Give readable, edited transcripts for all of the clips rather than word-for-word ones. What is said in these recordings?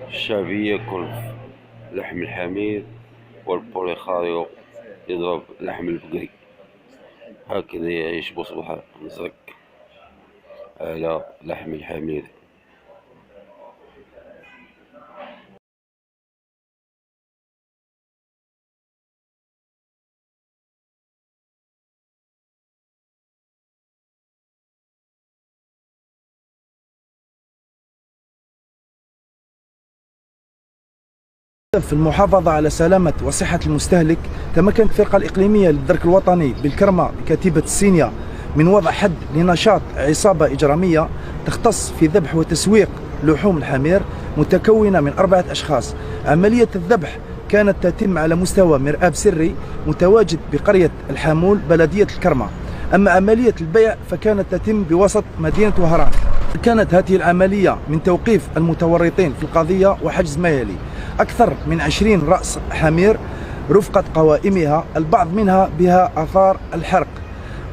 الشعبي ياكل لحم الحمير، والبوليخاريو يضرب لحم البقري. هكذا يعيش بصبح مزرق على لحم الحمير. في المحافظة على سلامة وصحة المستهلك، تمكنت الفرقة الإقليمية للدرك الوطني بالكرمة بكتيبة السينيا من وضع حد لنشاط عصابة إجرامية تختص في ذبح وتسويق لحوم الحمير متكونة من 4 أشخاص. عملية الذبح كانت تتم على مستوى مرآب سري متواجد بقرية الحامول بلدية الكرمة. أما عملية البيع فكانت تتم بوسط مدينة وهران. كانت هذه العملية من توقيف المتورطين في القضية وحجز ما يلي: أكثر من 20 رأس حمير رفقة قوائمها، البعض منها بها آثار الحرق،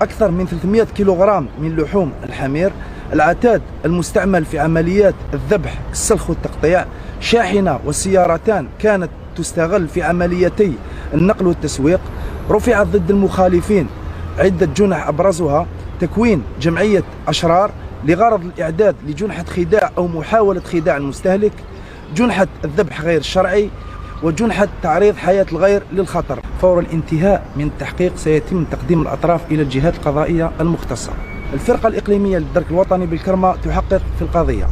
أكثر من 300 كيلوغرام من لحوم الحمير، العتاد المستعمل في عمليات الذبح، السلخ والتقطيع، شاحنة وسيارتان كانت تستغل في عمليتي النقل والتسويق. رفعت ضد المخالفين عدة جنح أبرزها تكوين جمعية أشرار لغرض الإعداد لجنحة خداع أو محاولة خداع المستهلك، جنحة الذبح غير الشرعي، وجنحة تعريض حياة الغير للخطر. فور الانتهاء من التحقيق سيتم تقديم الأطراف إلى الجهات القضائية المختصة. الفرقة الإقليمية للدرك الوطني بالكرمة تحقق في القضية.